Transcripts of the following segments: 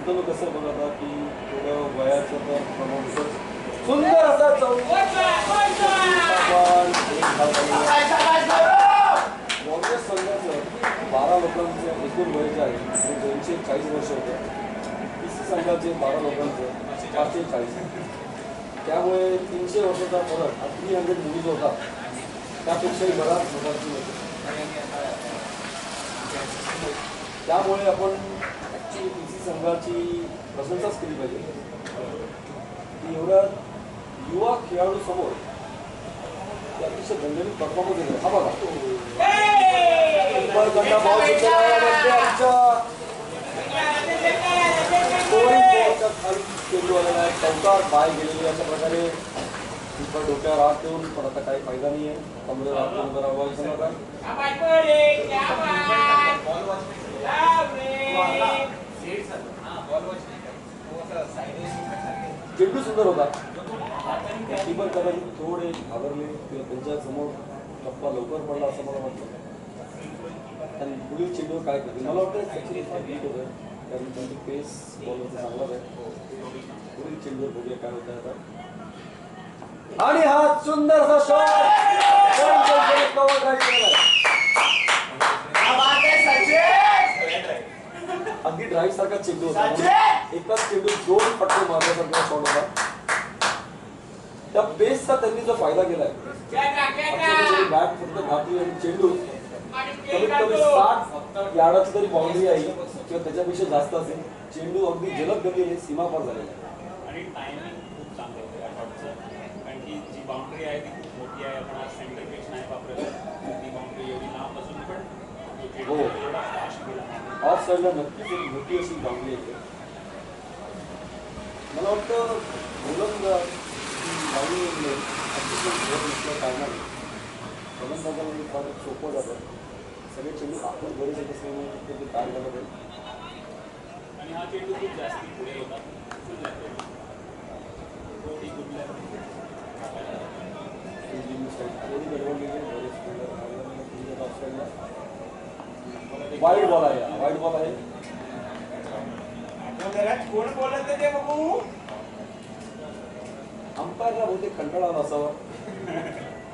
गुंतवणूक कसं बघा की थोडं वयाचं तर प्रमाण सुंदर असा संघाचं 12 लोकांचं एकूण वय जे आहे ते 240 वर्ष होतं. पीसी संघाचे 12 लोकांचं 540. त्यामुळे 300 वर्षाचा फरक हा 300 मुली जो होता त्यापेक्षाही बराच मोठा होता. त्यामुळे आपण ॲक्च्युली पीसी संघाची प्रशंसाच केली पाहिजे की एवढ्या युवा खेळाडू समोर ते अतिशय दणदणीत परफॉर्मन्स दिले. हा बघा चेंडू आलेला आहे, चौकार पाय गेलेले अशा प्रकारे डोक्यावर हात देऊन पण आता काही फायदा नाही आहे. कमरेवर हात देऊन जरा आवाज नका. चेंडू सुंदर होता. कीपर कदाचित थोडे घाबरले किंवा त्यांच्या समोर टप्पा लवकर पडला असं मला वाटतं. आणि पुढील चेंडू काय करते मला वाटतं ॲक्च्युली फार नीट होतं कारण त्यांची पेस बॉलरचा चांगलाच आहे. पुढील चेंडूवर बघूया काय होतं आता. आणि हा सुंदर असा शॉट अगदी ड्राईव्ह सारखा चेंडू होता. एकाच चेंडू 2 फटके मारण्यासारखा शॉट होता. त्या बेसचा त्यांनी जो फायदा केलाय बॅट फक्त घातली आणि चेंडू कमीत कमी 60 यार्डाची तरी बाउंड्री आहे किंवा त्याच्यापेक्षा जास्त असेल. चेंडू अगदी जलद गतीने सीमा पार झालेला आहे आणि टायमिंग खूप चांगलं होतं या शॉटचं कारण की जी बाउंड्री आहे ती खूप मोठी आहे. आपण आज सेंटर पेच नाही वापरत ती बाउंड्री एवढी लांब असून पण हो ऑफ साईडला नक्कीच एक मोठी अशी बाउंड्री आहे. मला वाटतं गोलंदाज कारणाने गोलंदाजामध्ये फार सोपं जातं. सगळे चेंडू आपण बरेच येत असल्यामुळे ते काय झालं पाहिजे आणि हा चेंडू खूप जास्ती पुढे होता. वाईट बॉल आहे. वाईट बॉल आहे. कोण बोलत ते बघू. अंपायरला बहुतेक कंटाळा आला असावा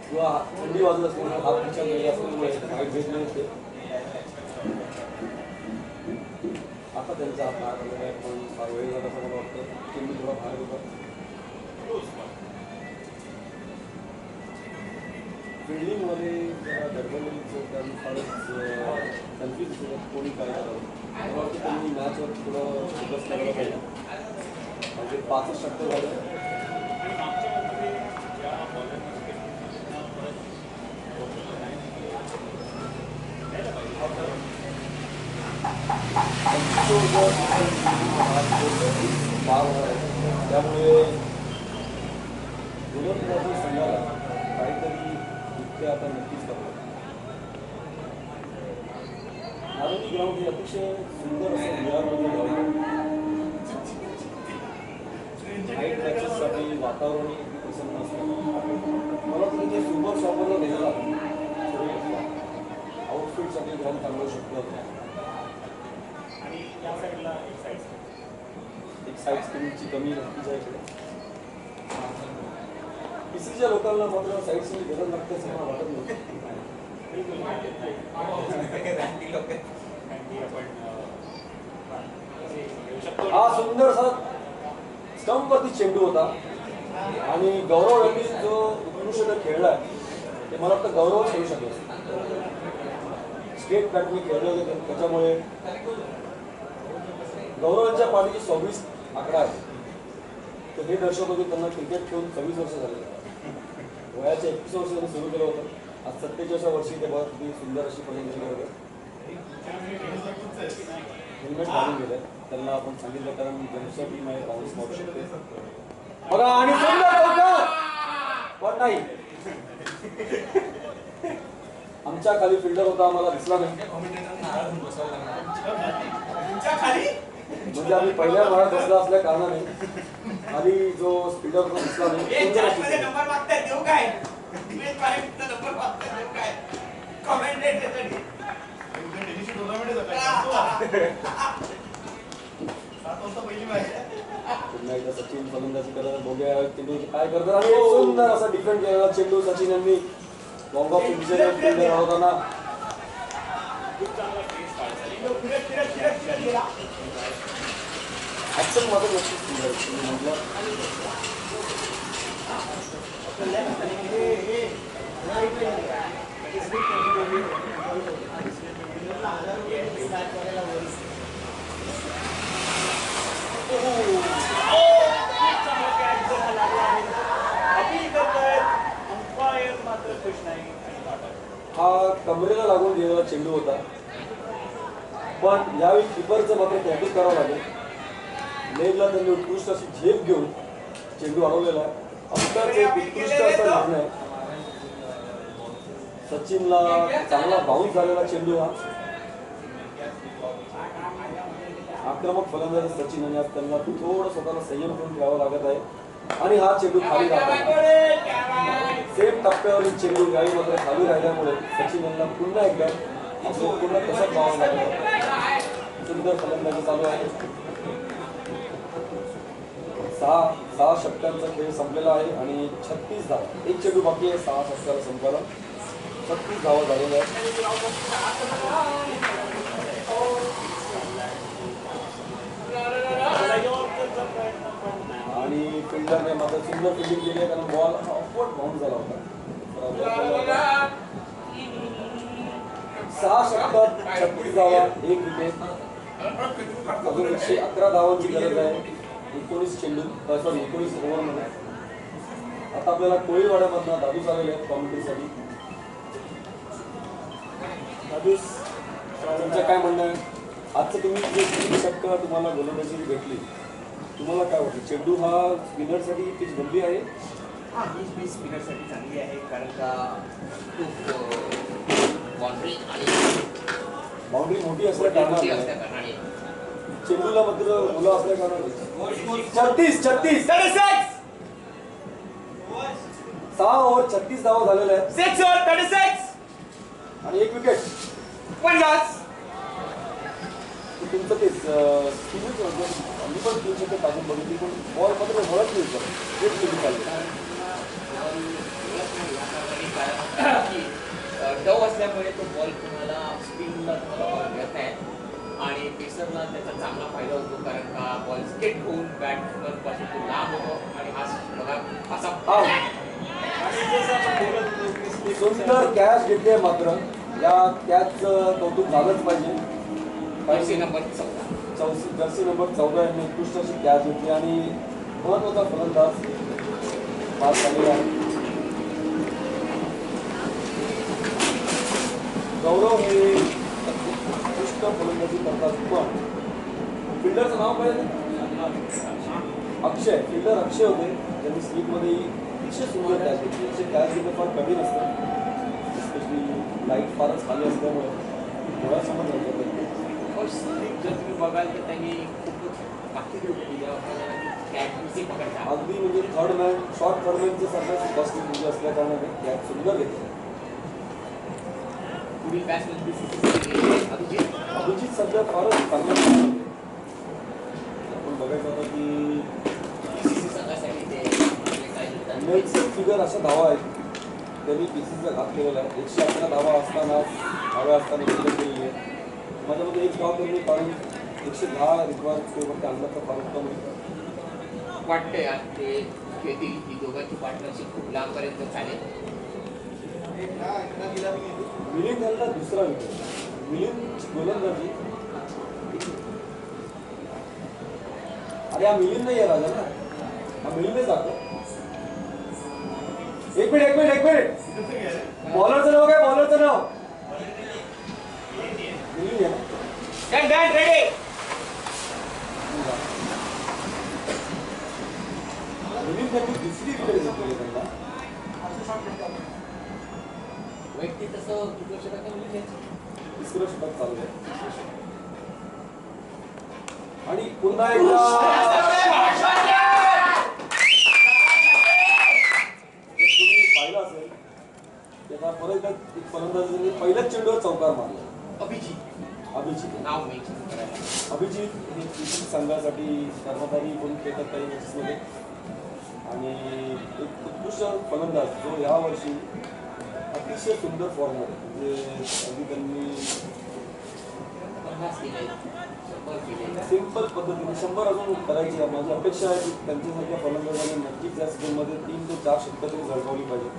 किंवा थंडी वाजत असल्यामुळे हात पिछा गेले असल्यामुळे वाईट भेट नाही होते. आता त्यांचा हात बाहेर आलेला आहे पण फार वेळ झाला असं मला वाटतं. चेंडू थोडा बाहेर होता. फिल्डिंगमध्ये जरा गडबडीचं कारण फारच कन्फ्यूज होतं कोणी काय करावं. मला वाटतं त्यांनी मॅचवर थोडं फोकस करायला पाहिजे. म्हणजे 65% झालं. त्यामुळे गोलंदाजी संघाला काहीतरी युक्ती आता नक्कीच करतात. नारोली ग्राउंड हे अतिशय सुंदर असं विरारमध्ये ग्राउंड आहे. नाईट मॅचेससाठी वातावरण प्रसन्न असतं. मला तरी ते सुपर शॉपरला गेलेला आउटफिटसाठी ग्राउंड चांगलं शकलं होतं. आणि या साईडला एक साईड स्क्रीनची कमी नक्कीच आहे इकडे. पीसीच्या लोकांना मात्र साईड स्क्रीन गरज लागते असं मला वाटत नव्हतं. हा सुंदर असा स्टंपवरती चेंडू होता आणि गौरव यांनी जो उत्कृष्ट खेळला ते मला वाटतं गौरव खेळू शकतो. स्टेट बॅटने खेळले होते त्याच्यामुळे गौरव यांच्या पाठीची 26 आकडा आहे. तर हे दर्शक होते त्यांना क्रिकेट खेळून 26 वर्ष झाले. वयाच्या 21 वर्षांनी सुरू केलं होतं. आज 47व्या वर्षी ते बघा किती सुंदर अशी फलंदाजी करत होते. हेल्मेट घालून गेले त्यांना आपण सांगितलं कारण ज्यांच्या टीम आहे बाउन्स मारू शकते बघा. आणि सुंदर चौकार पण नाही. आमच्या खाली फिल्डर होता आम्हाला दिसला नाही. म्हणजे आम्ही पहिल्या माळ्यात बसला असल्या कारणाने खाली जो फिल्डर होता दिसला नाही. पुन्हा एकदा सचिन फलंदाजी करत बघूया चेंडू काय करतात आणि एक सुंदर असा डिफेंड केलेला चेंडू सचिन यांनी लॉंग ऑफ फील्डर होताना ऍक्शन मात्र नक्कीच सुंदर म्हटलं हा कमरेला लागून गेलेला चेंडू होता पण यावेळी किपरचं मात्र कौतुक करावं लागेल लेगला त्यांनी उत्कृष्ट अशी झेप घेऊन चेंडू हरवलेला आहे उत्कृष्ट असा निर्णय सचिनला चांगला बाउन्स झालेला चेंडू हा आक्रमक फलंदाज सचिन आणि आज त्यांना थोडं स्वतःला संयम करून ठेवावा लागत आहे आणि हा चेंडू खाली राहतो सेम टप्प्यावरील चेंडू यावेळी मात्र खाली राहिल्यामुळे सचिन यांना पुन्हा एकदा पुन्हा तसंच पाहावं लागलं सुंदर फलंदाजी चालू आहे सहा षटकांचा खेळ संपलेला आहे आणि 36 धावा एक चेंडू बाकी आहे 6 षटकाला संपायला 36 धावा झालेल्या आणि फिल्डरने मात्र सुंदर फिल्डिंग केली आहे कारण बॉल ऑफवर्ड बाउन्स झाला होता 6 षटकात 36 धावा एक विकेट अजून 111 धावांची गरज आहे 19 ओव्हरमध्ये आता आपल्याला कोळीवाड्यामधनं दादूस आलेले आहेत कॉमेंट्रीसाठी दादूस तुमचं काय म्हणणं आहे आजचं तुम्ही जे 3 षटकं तुम्हाला गोलंदाजी भेटली तुम्हाला काय वाटतं चेंडू हा स्पिनरसाठी पिच बनली आहे हां ही पिच स्पिनरसाठी चांगली आहे कारण का खूप बाउंड्री मोठी असल्या कारणाने चेंडूला मात्र मुलं असल्या कारणाने 36 6 ओव्हर 36 धावा झालेल्या आहेत 6 और 36 आणि एक विकेट 50 तुमचं ते स्पिनच आम्ही पण 3 षटकं टाकून बघितली पण बॉल मात्र वळत नाही सर एक चेंडू चालले डव असल्यामुळे तो बॉल तुम्हाला स्पिनला तुम्हाला घेत आहे आणि पेसरला त्याचा चांगला फायदा होतो कारण का बॉल स्केट होऊन बॅटपासून तो लांब होतो आणि हा बघा असा सुंदर कॅच घेतले मात्र या कॅचचं कौतुक झालंच पाहिजे जर्सी नंबर 14 यांनी उत्कृष्ट अशी कॅच घेतली आणि महत्वाचा फलंदाज पास झालेला आहे गौरव हे उत्कृष्ट फलंदाजी करतात पण फिल्डरचं नाव काय अक्षय फिल्डर अक्षय होते त्यांनी स्लिपमध्ये अतिशय सुंदर कॅच घेतली असे कॅच घेणं फार कमी नसतं एस्पेशली लाईट फारच खाली असल्यामुळे डोळ्यासमोर नव्हतं स्लिप जर तुम्ही बघाल तर त्यांनी खूपच बाकी अगदी म्हणजे शॉर्ट थर्ड मॅनचे सगळ्यात बस्ट म्हणजे असल्या कारणाने कॅच सुंदर घेतली पुढील बॅट्समॅन अभिजित सध्या फारच चांगलं आपण बघायचं होतं की फिगर अशा धावा आहेत त्यांनी पीसीचा घात केलेला आहे 111 धावा असताना हव्या असताना केलेली आहे माझ्यामध्ये एक धाव त्यांनी कारण 110 रिक्वायर स्कोरवरती आणलं तर फार उत्तम होईल वाटतंय आज ते घेतील ही दोघांची पार्टनरशिप खूप लांबपर्यंत चालेल मिलिंद यांना दुसरा विकेट मिलिंदची गोलंदाजी अरे हा मिलिंद नाही आहे राजा ना हा मिलिंदच जातो एक मिनिट बॉलरचं नाव काय बॉलरचं नाव मिलिंद आहे ना रेडी मिलिंद यांनी दुसरी विकेट घेतली त्यांना वैयक्तिक तसं तिसरं षटक चालू आहे आणि पुन्हा एकदा तुम्ही पाहिलं असेल की आता परत एकदा एक फलंदाजांनी पहिल्याच चेंडूवर चौकार मारला अभिजित अभिजित नाव मेन्शन करायला अभिजित ते किती संघासाठी कर्मचारी पण खेळतात काही मॅचेसमध्ये आणि एक उत्कृष्ट फलंदाज जो यावर्षी अतिशय सुंदर फॉर्ममध्ये म्हणजे अगदी त्यांनी सिंपल पद्धतीने 100 अजून करायची आहे. माझी अपेक्षा आहे की त्यांच्यासारख्या फलंदाजांनी नक्कीच या सीझनमध्ये 3 ते 4 शतकं तरी झळकावली पाहिजे.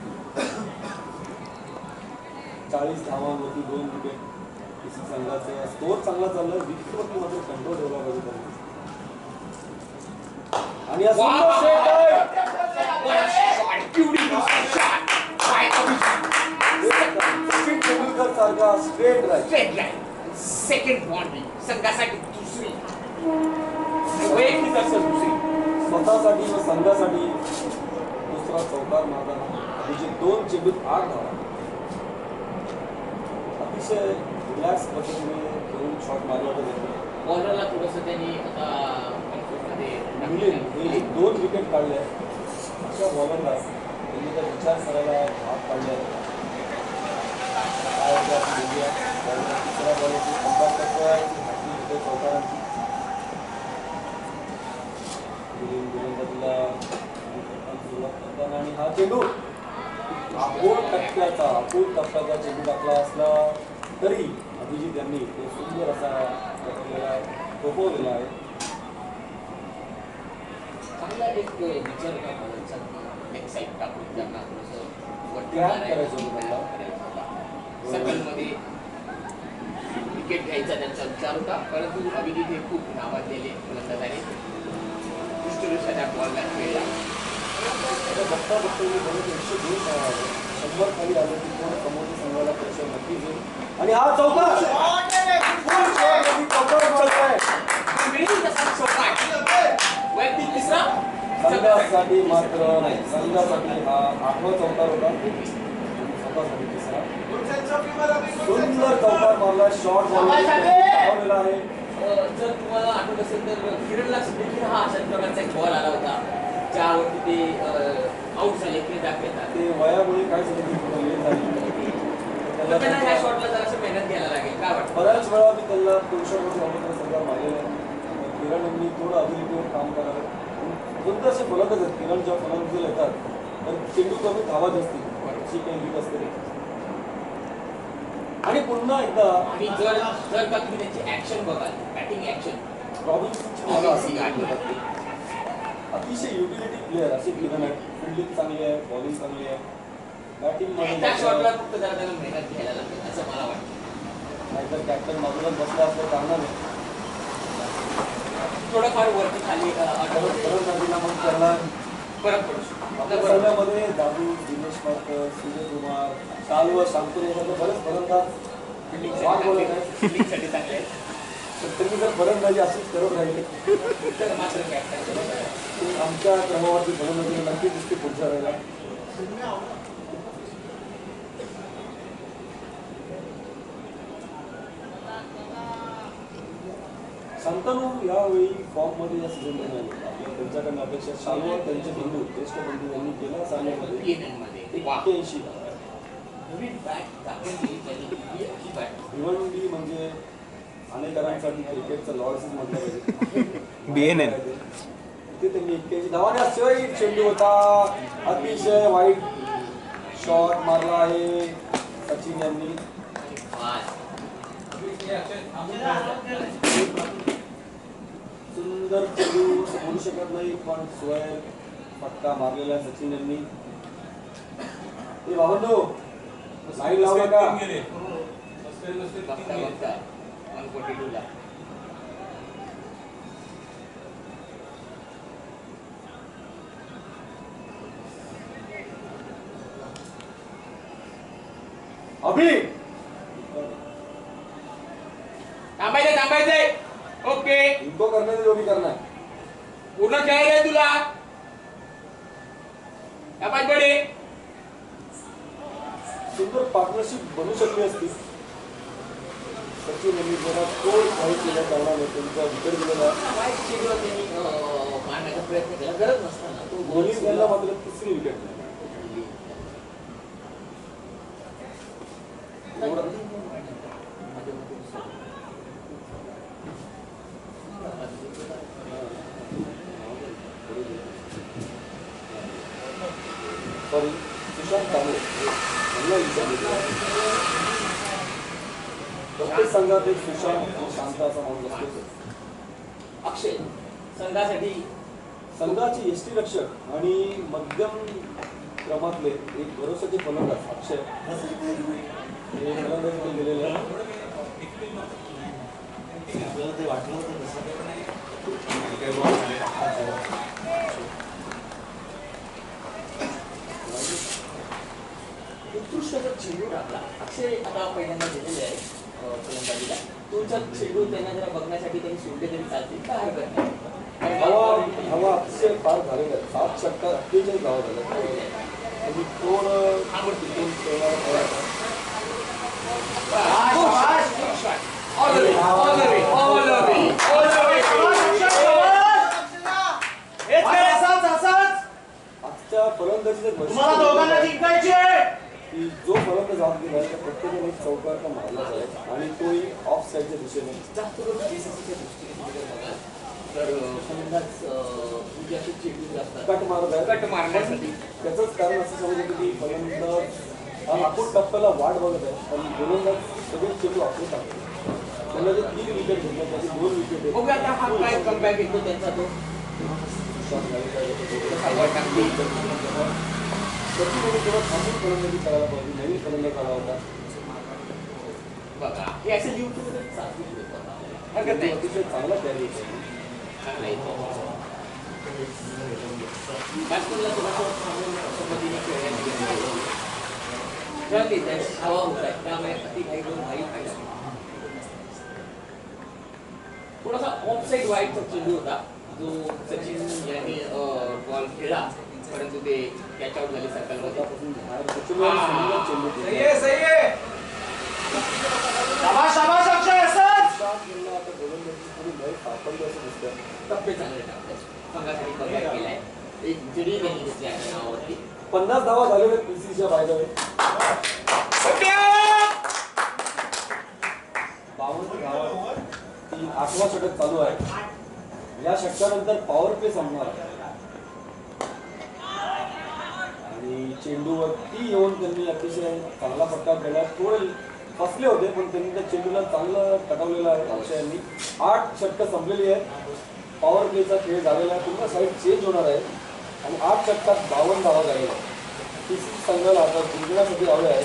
40 धावांवरती 2 विकेट. किसी संघाचा स्कोर चांगला चाललाय, विकेटवरती मात्र कंट्रोल ठेवला पाहिजे त्यांनी. आणि या सुंदर सेट आहे सचिन तेंडुलकर सारखा स्ट्रेट राईट सेकंड बाउंड्री संघासाठी दुसरी वैयक्तिक असं दुसरी स्वतःसाठी व संघासाठी दुसरा चौकार मारताना म्हणजे 2 चेंडूत 8 धावा. अतिशय रिलॅक्स पद्धतीने घेऊन शॉट मारला होता. बॉलरला थोडंसं त्यांनी आता हे 2 विकेट काढले अशा बॉलरला त्यांनी त्या विचार करायला भाग पाडले. काय होतं आपण बघूया. तिसऱ्या बॉलरची कमबॅक करतोय चौकारांची गोलंदाजीला सुरुवात करताना आणि हा चेंडू अपूर्ण टप्प्याचा चेंडू टाकला असला तरी अभिजित यांनी तो सुंदर असा थोपवलेला आहे. चांगला एक विचार एक साईड टाकून त्यांना करायचं होतं त्यांना. सकलमध्ये विकेट घ्यायचा त्यांचा विचार होता, परंतु अभिजित हे खूप नावाजलेले फलंदाजाने दृष्टीदृष्ट्या त्या बॉलला खेळला. बघता बघता मी बरोबर 102 धावा आले. 100 खाली आले की कोण समोरच्या संघाला प्रेशर नक्कीच येईल आणि हा चौकार वैयक्तिक तिसरा संघासाठी मात्र नाही. संघासाठी हा 8वा चौकार होता. स्वतःसाठी तिसरा सुंदर चौकार मारला. शॉट धावलेला आहे. जर तुम्हाला आठवत असेल तर किरणला देखील हा अशाच प्रकारचा एक बॉल आला होता ज्यावरती ते आउट झाले खेळता खेळता. ते वयामुळे काय झालं लेट झाली. त्यांना ह्या शॉटला जरासं मेहनत घ्यायला लागेल. काय वाटतं? बऱ्याच वेळा मी त्यांना 200 मध्ये संघा मारलेला आहे. किरण यांनी थोडं अभिनेतीवर काम करावं. कोणते असे फलंदाज आहेत किरण जेव्हा फलंदाजीला येतात तर चेंडू कमी धावत असतील अशी काही लीड असते. आणि पुन्हा एकदा आणि जर का तुम्ही त्यांची ऍक्शन बघाल बॅटिंग ऍक्शन रॉबिन्सनची अतिशय युटिलिटी प्लेअर असे किरण आहेत. फिल्डिंग चांगली आहे, बॉलिंग चांगली आहे, बॅटिंग त्या शॉटला फक्त जरा त्यांना मेहनत घ्यायला लागेल असं मला वाटतं. नाहीतर कॅप्टन बाजूला बसला असलं चांगला नाही. थोडंफार वरती खाली फलंदाजीला मग त्यांना फरक पडू शकतो. आपल्या संघामध्ये जादू, दिनेश पारकर, सूर्यकुमार, शालू, शांतनु बरेच फलंदाज फिल्डिंगसाठी चांगले आहेत. तुम्ही जर फलंदाजी अशीच करत राहिले तर मात्र कॅप्टन आमच्या क्रमावरती फलंदाजी नक्की दिसते पुढच्या वेळेला. शांतनु यावेळी फॉर्ममध्ये या सीझनमध्ये नाही. आपल्या त्यांच्याकडनं अपेक्षा शालू त्यांचे बंधू ज्येष्ठ बंधू यांनी केला सामन्यामध्ये 81. भिवंडी म्हणजे अनेकांसाठी क्रिकेटचं लॉर्ड्स म्हटलं पाहिजे. BNN ते त्यांनी 81 धावांशिवाय चेंडू होता. अतिशय वाईट शॉट मारला आहे सचिन यांनी. सुंदर चेंडू बोलू शकत नाही पण स्वयं फटका मारलेला सचिन यांनी. बाबांनो लाईन लावला का? अभी थांबायचंय. ओके इनको करने दे जो भी करना है. पूर्ण खेळायचंय तुला. बडे सुंदर पार्टनरशिप बनू शकली असती. सचिन यांनी जरा तोड काही केल्या कारणाने त्यांचा विकेट दिलेला मारण्याचा प्रयत्न केला. गरज नसताना तो गोली द्यायला मात्र तिसरी विकेट मिळाली. सॉरी सुशांत कांबळे यांना विचारले. प्रत्येक संघात एक सुशांत शांत असा माणूस असतो. अक्षय संघासाठी संघाची यष्टीरक्षक आणि मध्यम क्रमातले एक भरोसाचे फलंदाज अक्षय हे फलंदाजीने गेलेले आहे. ते वाटलं होतं उत्कृष्ट असा चेंडू टाकला. अक्षय आता पहिल्यांदा गेलेले आहे फलंदाजीला. तुमचा चेंडू त्यांना जरा बघण्यासाठी त्यांनी सोडले तरी चालतील का हरकत नाही? हवा अतिशय फार झालेला आहे. 7 षटकार 48 धावा झाल्या. आणि थोडं तिथून आजच्या फलंदाजीचं तुम्हाला दोघांना जिंकायचे आहे. की जो फलंदाज आत गेला त्या प्रत्येकाने एक चौकार मारला जाईल आणि तोही ऑफ साईडच्या दिशेने. जास्त करून BCCच्या दृष्टीने जर बघाल तर फलंदाज म्हणजे असे चेंडू असतात कट मारत आहे. कट मारण्यासाठी. त्याचंच कारण असं समजतं की फलंदाज हा आखूड टप्प्याला वाट बघत आहे आणि गोलंदाज सगळे चेंडू आखून टाकतो. त्यांना जे 3 विकेट घेतल्या त्याची 2 विकेट बघूया आता हा काय कमबॅक येतो त्यांचा तो. थोडं थांबून फलंदाजी करायला पाहिजे. नवीन फलंदाज आला होता. बघा हे असं युट्यूबवर चालू हरकत नाही. अतिशय चांगला कॅरी होता. चांगला येतो. बॅट्समनला थोडासा थांबून पद्धतीने खेळण्याची हवा होत आहे त्यामुळे अति काही करून भाई फायदा. थोडासा ऑफ साईड वाईडचा चेंडू होता जो सचिन यांनी बॉल खेळला परंतु ते कॅच आउट झाले सर्कलमध्ये. सही है सही है. शाबाश शाबाश अक्षय असंच. आता गोलंदाजी थोडी लय सापडली असं दिसतं. टप्पे चांगले टाकले संघासाठी कमबॅक केलाय. एक जडी त्यांनी घेतली आहे नावावरती. 50 धावा झालेले पीसीच्या बायदावे. 52 धावा. ती 8वा षटक चालू आहे. या षटकानंतर पॉवर प्ले संपणार आणि चेंडूवरती येऊन त्यांनी अतिशय चांगला फटका केला. थोडे फसले होते पण त्यांनी त्या चेंडूला चांगलं टकावलेलं आहे. अक्षयांनी 8 षटकं संपलेली आहेत. पॉवर प्लेचा खेळ झालेला आहे. पुन्हा साईड चेंज होणार आहे आणि 8 षटकात 52 धावा झालेल्या आहेत. पीसी संघाला आता जिंकण्यासाठी हवे आहे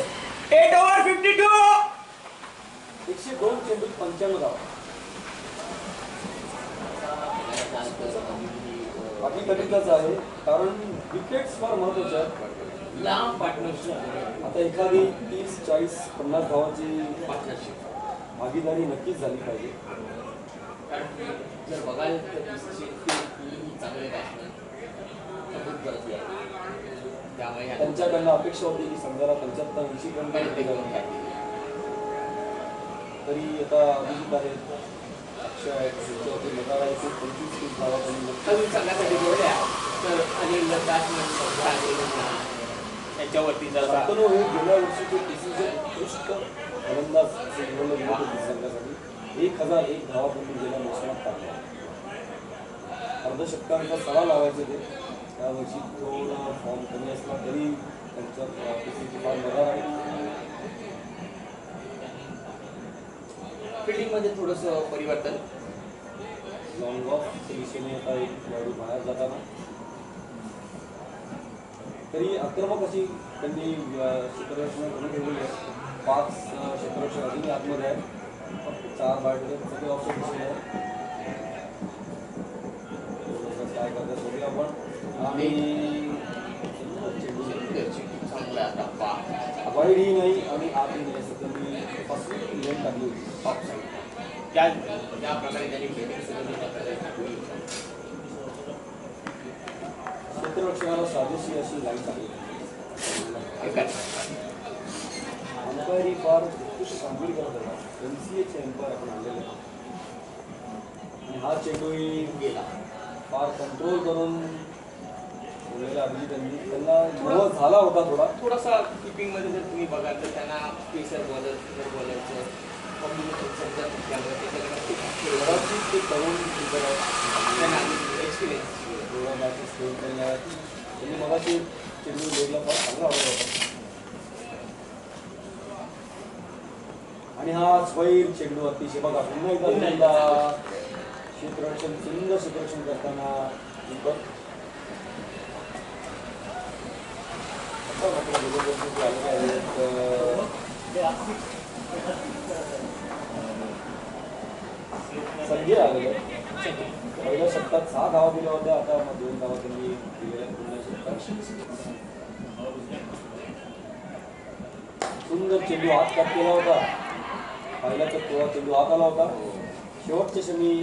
8 over 52. 102 चेंडूत 95 धावा. बाकी कठीणच आहे कारण विकेट्स फार महत्वाचे आहेत. लांब पार्टनरशिप आता एखादी 30, 40, 50 धावाची पार्टनरशिप भागीदारी नक्कीच झाली पाहिजे. कारण जर बघाल तर BCCचे तीन चांगले बॅट्समन खूप गरजले आहेत त्यामुळे त्यांच्याकडनं अपेक्षा होती की संघाला 75-80 रन तरी आता अभिजित आहेत, अक्षय आहेत, त्याच्यावरती मदार आहे, 25-30 धावा त्यांनी नवीन संघासाठी जोडल्या तर अनिल बॅट्समन त्याच्यावरती जर हे गेल्या वर्षीचे पीसीचे उत्कृष्ट फलंदाज निवडले गेले होते संघासाठी. 1001 धावा त्यांनी गेल्या मोसमात टाकल्या. अर्धशतकांचा सराव लावायचे ते. त्यावर्षी थोडं फॉर्म कमी असला तरी त्यांच्या पीसीची फार मदार आहे. फिल्डिंगमध्ये थोडंसं परिवर्तन. लॉंग ऑफ दिशेने आता एक खेळाडू बाहेर जाताना तरी आक्रमक अशी त्यांनी क्षेत्ररक्षण कमी ठेवलेली आहे. 5 क्षेत्ररक्षक अजूनही आतमध्ये आहे. फक्त 4 बाहेर सगळे ऑप्शन दिसले आहे. काय करतात बघूया आपण. आणि चांगला टप्पा वाईडही नाही आणि आतही नाही असं त्यांनी फर्स्ट लेन टाकली होती ऑफ साईड. ज्या प्रकारे त्यांनी फिल्डिंग सुरू केली क्षेत्ररक्षणाला साजेशी अशी लाईन टाकली. अंपायर ही फार उत्कृष्ट कामगिरी करत होता. MCAचे अंपायर आपण आणलेले आणि हा चेंडूही गेला. फार कंट्रोल करून बोललेला अभिजित यांनी. त्यांना मोह झाला होता थोडासा किपिंगमध्ये जर तुम्ही बघाल तर त्यांना पेसर बॉलरचं कॉम्बिनेशन समजत त्यामुळे त्याच्याकडे कदाचित ते तरुण त्यांना एक्सपिरियन्स थोडा मॅचेस खेळून त्यांनी मगाशी चेंडू लेगला फार चांगला आवडला होता आणि हा स्वैर चेंडू अतिशय बघा पुन्हा एकदा क्षेत्ररक्षण सुंदर क्षेत्ररक्षण करताना दीपक संजय आलेले पहिल्या षटकात 6 धावा दिल्या होत्या आता 2 धावा त्यांनी दिलेल्या पुन्हा षटकात सुंदर चेंडू हात काट केला होता पहिला तर तेव्हा चेंडू हात आला होता शेवटच्या क्षणी